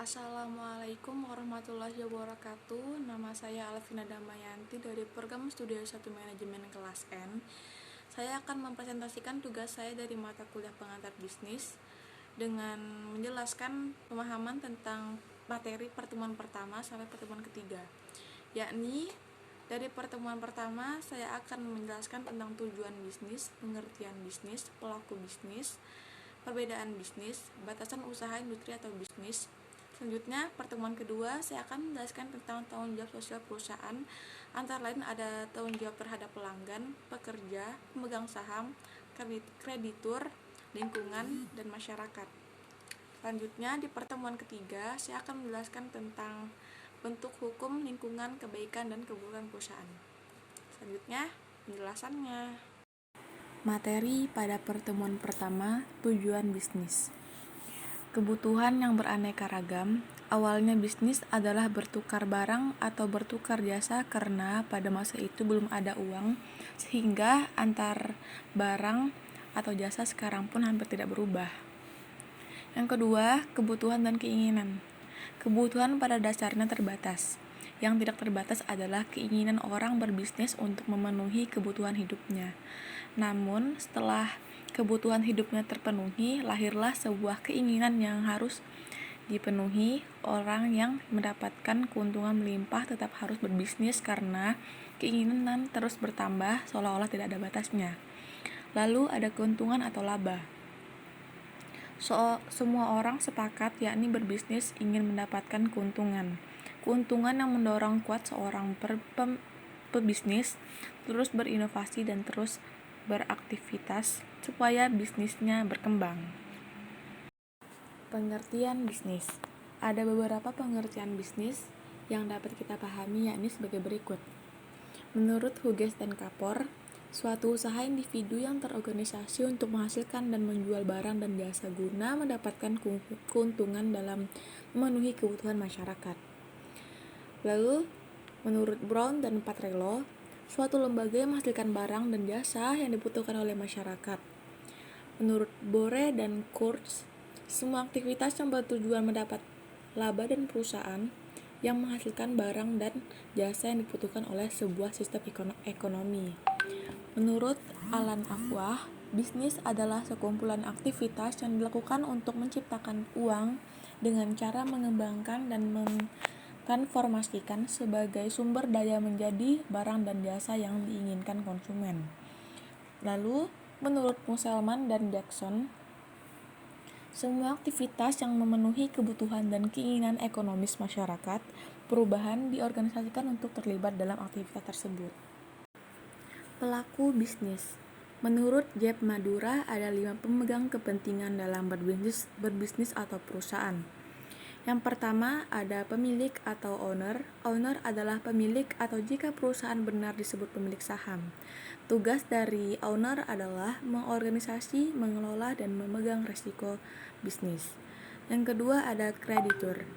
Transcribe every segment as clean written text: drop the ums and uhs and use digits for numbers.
Assalamualaikum warahmatullahi wabarakatuh. Nama saya Alvina Damayanti dari Program Studi S1 Manajemen kelas N. Saya akan mempresentasikan tugas saya dari mata kuliah pengantar bisnis dengan menjelaskan pemahaman tentang materi pertemuan pertama sampai pertemuan ketiga. Yakni dari pertemuan pertama saya akan menjelaskan tentang tujuan bisnis, pengertian bisnis, pelaku bisnis, perbedaan bisnis, batasan usaha industri atau bisnis. Selanjutnya, pertemuan kedua saya akan menjelaskan tentang tanggung jawab sosial perusahaan. Antara lain ada tanggung jawab terhadap pelanggan, pekerja, pemegang saham, kreditur, lingkungan, dan masyarakat. Selanjutnya, di pertemuan ketiga saya akan menjelaskan tentang bentuk hukum, lingkungan, kebaikan, dan keburukan perusahaan. Selanjutnya, penjelasannya. Materi pada pertemuan pertama, tujuan bisnis. Kebutuhan yang beraneka ragam. Awalnya bisnis adalah bertukar barang atau bertukar jasa karena pada masa itu belum ada uang, sehingga antar barang atau jasa sekarang pun hampir tidak berubah. Yang kedua, kebutuhan dan keinginan. Kebutuhan pada dasarnya terbatas. Yang tidak terbatas adalah keinginan orang berbisnis untuk memenuhi kebutuhan hidupnya. Namun, setelah kebutuhan hidupnya terpenuhi, lahirlah sebuah keinginan yang harus dipenuhi. Orang yang mendapatkan keuntungan melimpah tetap harus berbisnis karena keinginan terus bertambah seolah-olah tidak ada batasnya. Lalu ada keuntungan atau laba. Semua orang sepakat yakni berbisnis ingin mendapatkan keuntungan. Keuntungan yang mendorong kuat seorang pebisnis terus berinovasi dan terus beraktivitas supaya bisnisnya berkembang. Pengertian bisnis. Ada beberapa pengertian bisnis yang dapat kita pahami yakni sebagai berikut. Menurut Hughes dan Kapor, suatu usaha individu yang terorganisasi untuk menghasilkan dan menjual barang dan jasa guna mendapatkan keuntungan dalam memenuhi kebutuhan masyarakat. Lalu, menurut Brown dan Patrello, suatu lembaga yang menghasilkan barang dan jasa yang dibutuhkan oleh masyarakat. Menurut Bore dan Kurtz, semua aktivitas yang bertujuan mendapat laba dan perusahaan yang menghasilkan barang dan jasa yang dibutuhkan oleh sebuah sistem ekonomi. Menurut Alan Afwah, bisnis adalah sekumpulan aktivitas yang dilakukan untuk menciptakan uang dengan cara mengembangkan dan transformasikan sebagai sumber daya menjadi barang dan jasa yang diinginkan konsumen. Lalu, menurut Musselman dan Jackson, semua aktivitas yang memenuhi kebutuhan dan keinginan ekonomis masyarakat perubahan diorganisasikan untuk terlibat dalam aktivitas tersebut. Pelaku bisnis. Menurut Jeb Madura, ada 5 pemegang kepentingan dalam berbisnis atau perusahaan. Yang pertama ada pemilik atau owner. Owner adalah pemilik atau jika perusahaan benar disebut pemilik saham. Tugas dari owner adalah mengorganisasi, mengelola, dan memegang risiko bisnis. Yang kedua ada kreditur.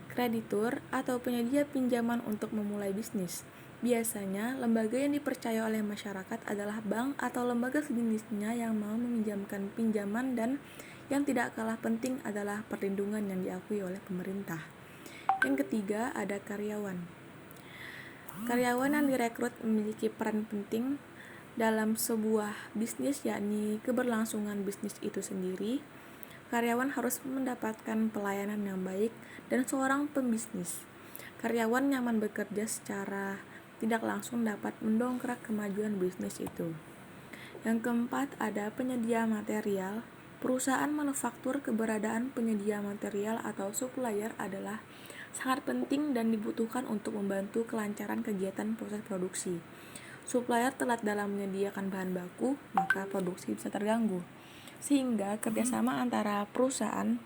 Kreditur atau penyedia pinjaman untuk memulai bisnis. Biasanya, lembaga yang dipercaya oleh masyarakat adalah bank atau lembaga sejenisnya yang mau meminjamkan pinjaman, dan yang tidak kalah penting adalah perlindungan yang diakui oleh pemerintah. Yang ketiga ada karyawan. Karyawan yang direkrut memiliki peran penting dalam sebuah bisnis yakni keberlangsungan bisnis itu sendiri. Karyawan harus mendapatkan pelayanan yang baik dan seorang pembisnis. Karyawan nyaman bekerja secara tidak langsung dapat mendongkrak kemajuan bisnis itu. Yang keempat ada penyedia material. Perusahaan manufaktur keberadaan penyedia material atau supplier adalah sangat penting dan dibutuhkan untuk membantu kelancaran kegiatan proses produksi. Supplier telat dalam menyediakan bahan baku, maka produksi bisa terganggu. Sehingga kerjasama antara perusahaan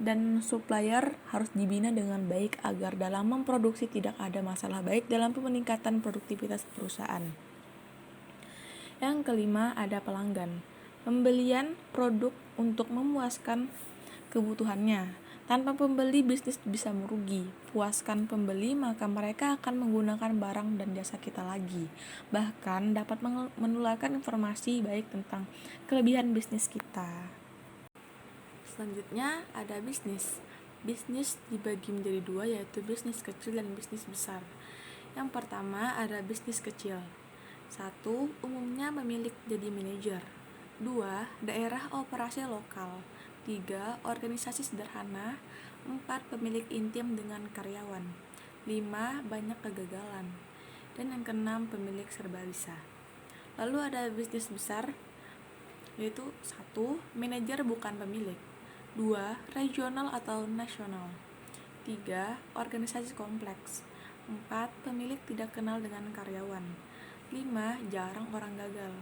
dan supplier harus dibina dengan baik agar dalam memproduksi tidak ada masalah baik dalam peningkatan produktivitas perusahaan. Yang kelima ada pelanggan. Pembelian produk untuk memuaskan kebutuhannya. Tanpa pembeli, bisnis bisa merugi. Puaskan pembeli, maka mereka akan menggunakan barang dan jasa kita lagi. Bahkan dapat menularkan informasi baik tentang kelebihan bisnis kita. Selanjutnya ada bisnis. Bisnis dibagi menjadi dua, yaitu bisnis kecil dan bisnis besar. Yang pertama ada bisnis kecil. 1. Umumnya pemilik jadi manajer. 2. Daerah operasi lokal. 3. Organisasi sederhana. 4. Pemilik intim dengan karyawan. 5. Banyak kegagalan. Dan yang keenam, pemilik serba bisa. Lalu ada bisnis besar, yaitu 1. Manajer bukan pemilik. 2. Regional atau nasional. 3. Organisasi kompleks. 4. Pemilik tidak kenal dengan karyawan. 5. Jarang orang gagal.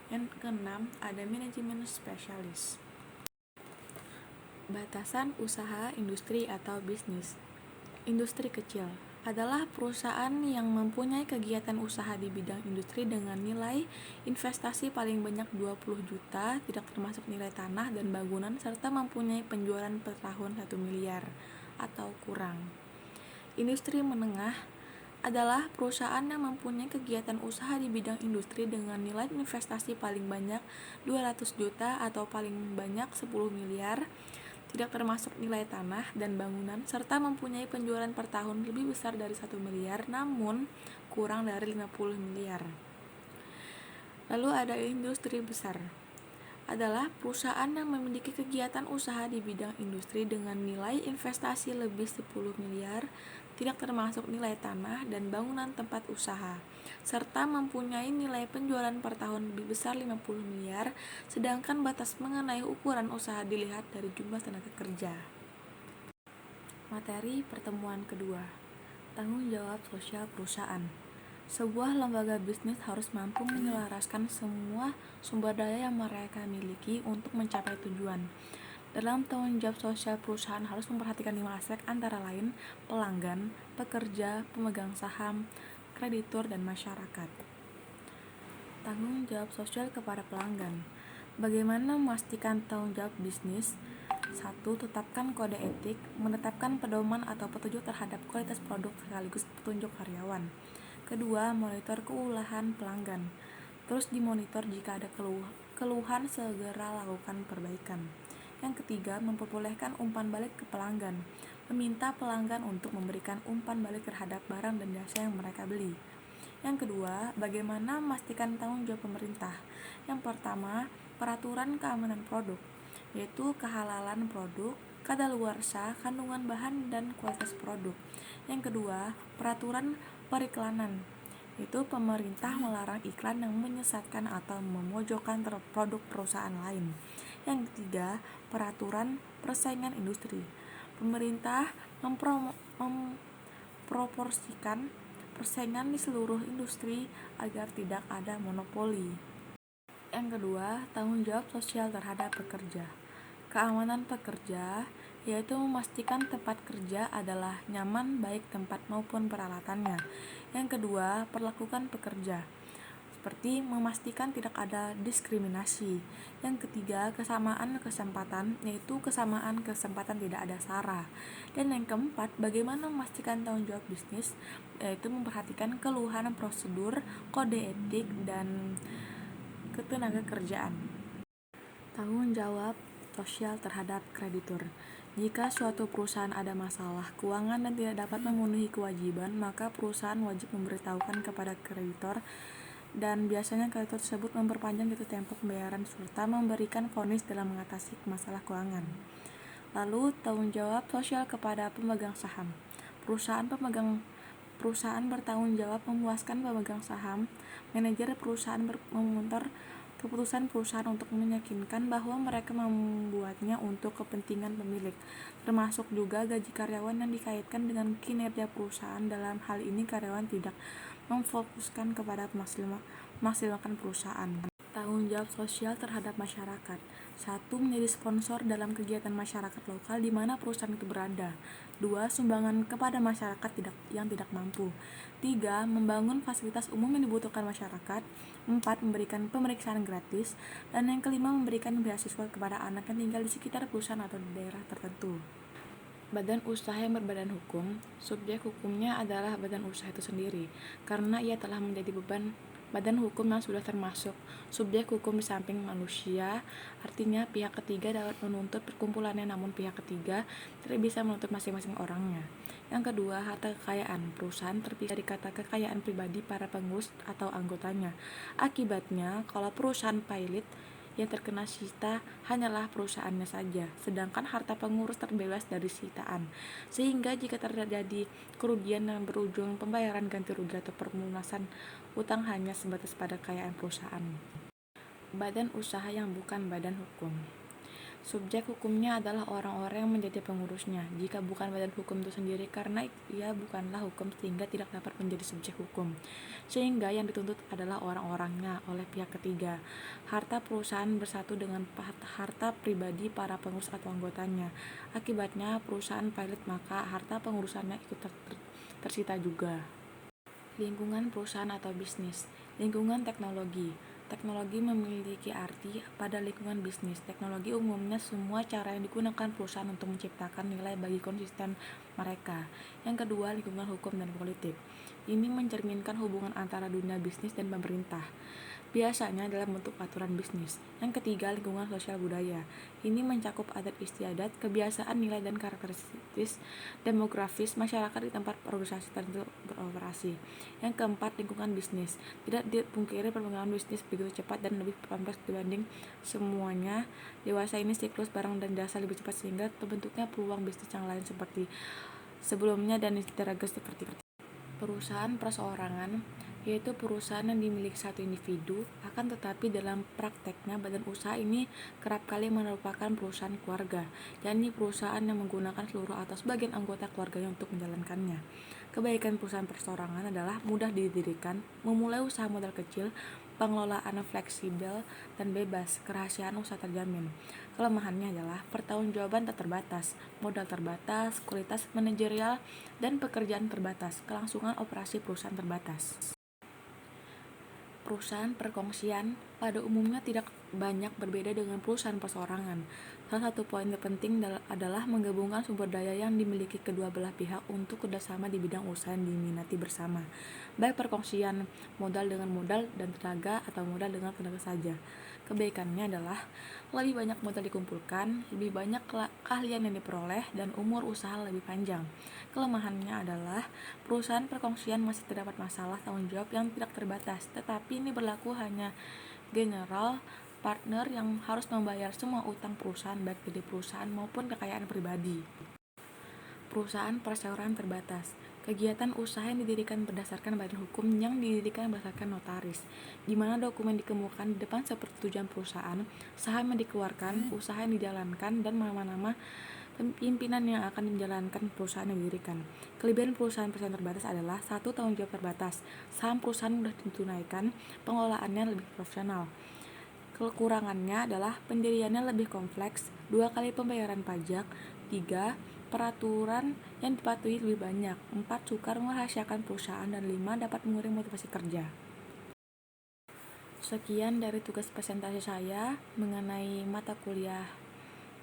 Yang keenam, ada manajemen spesialis. Batasan usaha, industri, atau bisnis. Industri kecil adalah perusahaan yang mempunyai kegiatan usaha di bidang industri dengan nilai investasi paling banyak 20 juta, tidak termasuk nilai tanah dan bangunan, serta mempunyai penjualan per tahun 1 miliar atau kurang. Industri menengah adalah perusahaan yang mempunyai kegiatan usaha di bidang industri dengan nilai investasi paling banyak 200 juta atau paling banyak 10 miliar, tidak termasuk nilai tanah dan bangunan, serta mempunyai penjualan per tahun lebih besar dari 1 miliar namun kurang dari 50 miliar. Lalu ada industri besar. Adalah perusahaan yang memiliki kegiatan usaha di bidang industri dengan nilai investasi lebih 10 miliar, tidak termasuk nilai tanah dan bangunan tempat usaha, serta mempunyai nilai penjualan per tahun lebih besar 50 miliar, sedangkan batas mengenai ukuran usaha dilihat dari jumlah tenaga kerja. Materi pertemuan kedua, tanggung jawab sosial perusahaan. Sebuah lembaga bisnis harus mampu menyelaraskan semua sumber daya yang mereka miliki untuk mencapai tujuan. Dalam tanggung jawab sosial perusahaan harus memperhatikan 5 aspek, antara lain pelanggan, pekerja, pemegang saham, kreditur, dan masyarakat. Tanggung jawab sosial kepada pelanggan. Bagaimana memastikan tanggung jawab bisnis? 1. Tetapkan kode etik, menetapkan pedoman atau petunjuk terhadap kualitas produk sekaligus petunjuk karyawan. Kedua, monitor keulahan pelanggan. Terus dimonitor jika ada keluhan, segera lakukan perbaikan. Yang ketiga, memperbolehkan umpan balik ke pelanggan. Meminta pelanggan untuk memberikan umpan balik terhadap barang dan jasa yang mereka beli. Yang kedua, bagaimana memastikan tanggung jawab pemerintah. Yang pertama, peraturan keamanan produk, yaitu kehalalan produk, kadaluarsa, kandungan bahan, dan kualitas produk. Yang kedua, peraturan periklanan, yaitu pemerintah melarang iklan yang menyesatkan atau memojokkan produk perusahaan lain. Yang ketiga, peraturan persaingan industri. Pemerintah memproporsikan persaingan di seluruh industri agar tidak ada monopoli. Yang kedua, tanggung jawab sosial terhadap pekerja. Keamanan pekerja, yaitu memastikan tempat kerja adalah nyaman baik tempat maupun peralatannya. Yang kedua, perlakukan pekerja, seperti memastikan tidak ada diskriminasi. Yang ketiga, kesamaan kesempatan, yaitu kesamaan kesempatan tidak ada sara. Dan yang keempat, bagaimana memastikan tanggung jawab bisnis, yaitu memperhatikan keluhan prosedur, kode etik, dan ketenaga kerjaan. Tanggung jawab sosial terhadap kreditur. Jika suatu perusahaan ada masalah keuangan dan tidak dapat memenuhi kewajiban, maka perusahaan wajib memberitahukan kepada kreditor, dan biasanya kreditor tersebut memperpanjang jatuh tempo pembayaran serta memberikan vonis dalam mengatasi masalah keuangan. Lalu, tanggung jawab sosial kepada pemegang saham. Perusahaan bertanggung jawab memuaskan pemegang saham. Manajer perusahaan memonitor keputusan perusahaan untuk meyakinkan bahwa mereka membuatnya untuk kepentingan pemilik, termasuk juga gaji karyawan yang dikaitkan dengan kinerja perusahaan. Dalam hal ini karyawan tidak memfokuskan kepada memaksimalkan perusahaan. Tanggung jawab sosial terhadap masyarakat. 1. Menjadi sponsor dalam kegiatan masyarakat lokal di mana perusahaan itu berada. 2. Sumbangan kepada masyarakat yang tidak mampu. 3. Membangun fasilitas umum yang dibutuhkan masyarakat. 4. Memberikan pemeriksaan gratis. Dan yang kelima, memberikan beasiswa kepada anak yang tinggal di sekitar perusahaan atau di daerah tertentu. Badan usaha yang berbadan hukum, subjek hukumnya adalah badan usaha itu sendiri, karena ia telah menjadi beban badan hukum yang sudah termasuk subjek hukum di samping manusia, artinya pihak ketiga dapat menuntut perkumpulannya namun pihak ketiga tidak bisa menuntut masing-masing orangnya. Yang kedua, harta kekayaan perusahaan terpisah dari kata kekayaan pribadi para pengurus atau anggotanya. Akibatnya, kalau perusahaan pilot, yang terkena sita hanyalah perusahaannya saja, sedangkan harta pengurus terbebas dari sitaan. Sehingga jika terjadi kerugian yang berujung pembayaran ganti rugi atau pelunasan utang hanya sebatas pada kekayaan perusahaan. Badan usaha yang bukan badan hukum. Subjek hukumnya adalah orang-orang yang menjadi pengurusnya, jika bukan badan hukum itu sendiri, karena ia bukanlah hukum sehingga tidak dapat menjadi subjek hukum. Sehingga yang dituntut adalah orang-orangnya oleh pihak ketiga. Harta perusahaan bersatu dengan harta pribadi para pengurus atau anggotanya. Akibatnya perusahaan pilot, maka harta pengurusannya ikut tersita juga. Lingkungan perusahaan atau bisnis. Lingkungan teknologi. Teknologi memiliki arti pada lingkungan bisnis. Teknologi umumnya semua cara yang digunakan perusahaan untuk menciptakan nilai bagi konsisten mereka. Yang kedua, lingkungan hukum dan politik. Ini mencerminkan hubungan antara dunia bisnis dan pemerintah, biasanya dalam bentuk aturan bisnis. Yang ketiga, lingkungan sosial budaya. Ini mencakup adat istiadat, kebiasaan, nilai, dan karakteristik demografis masyarakat di tempat organisasi tertentu beroperasi. Yang keempat, lingkungan bisnis. Tidak dipungkiri perkembangan bisnis begitu cepat dan lebih kompleks dibanding semuanya. Dewasa ini siklus barang dan jasa lebih cepat sehingga terbentuknya peluang bisnis yang lain seperti sebelumnya dan interaksi seperti perusahaan perseorangan, yaitu perusahaan yang dimiliki satu individu, akan tetapi dalam prakteknya badan usaha ini kerap kali merupakan perusahaan keluarga, yakni perusahaan yang menggunakan seluruh atau sebagian anggota keluarganya untuk menjalankannya. Kebaikan perusahaan perseorangan adalah mudah didirikan, memulai usaha modal kecil, pengelolaan fleksibel dan bebas, kerahasiaan usaha terjamin. Kelemahannya adalah pertanggungjawaban tak terbatas, modal terbatas, kualitas manajerial dan pekerjaan terbatas, kelangsungan operasi perusahaan terbatas. Perusahaan perkongsian pada umumnya tidak banyak berbeda dengan perusahaan perseorangan. Salah satu poin terpenting adalah menggabungkan sumber daya yang dimiliki kedua belah pihak untuk kerjasama di bidang usaha yang diminati bersama, baik perkongsian modal dengan modal dan tenaga atau modal dengan tenaga saja. Kebaikannya adalah lebih banyak modal dikumpulkan, lebih banyak keahlian yang diperoleh, dan umur usaha lebih panjang. Kelemahannya adalah perusahaan perkongsian masih terdapat masalah tanggung jawab yang tidak terbatas, tetapi ini berlaku hanya general partner yang harus membayar semua utang perusahaan baik dari perusahaan maupun kekayaan pribadi. Perusahaan perseorangan terbatas. Kegiatan usaha yang didirikan berdasarkan badan hukum yang didirikan berdasarkan notaris, di mana dokumen dikemukakan di depan seperti tujuan perusahaan, saham yang dikeluarkan, usaha yang dijalankan, dan nama-nama pimpinan yang akan menjalankan perusahaan yang didirikan. Kelebihan perusahaan terbatas adalah: 1. Tanggung jawab terbatas. Saham perusahaan mudah ditunaikan, pengelolaannya lebih profesional. Kekurangannya adalah pendiriannya lebih kompleks, 2 kali pembayaran pajak, 3. Peraturan yang dipatuhi lebih banyak, 4. Sukar merahasiakan perusahaan, dan 5. Dapat mengurangi motivasi kerja. Sekian dari tugas presentasi saya mengenai mata kuliah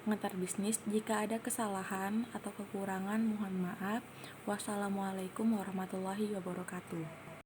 pengantar bisnis. Jika ada kesalahan atau kekurangan, mohon maaf. Wassalamualaikum warahmatullahi wabarakatuh.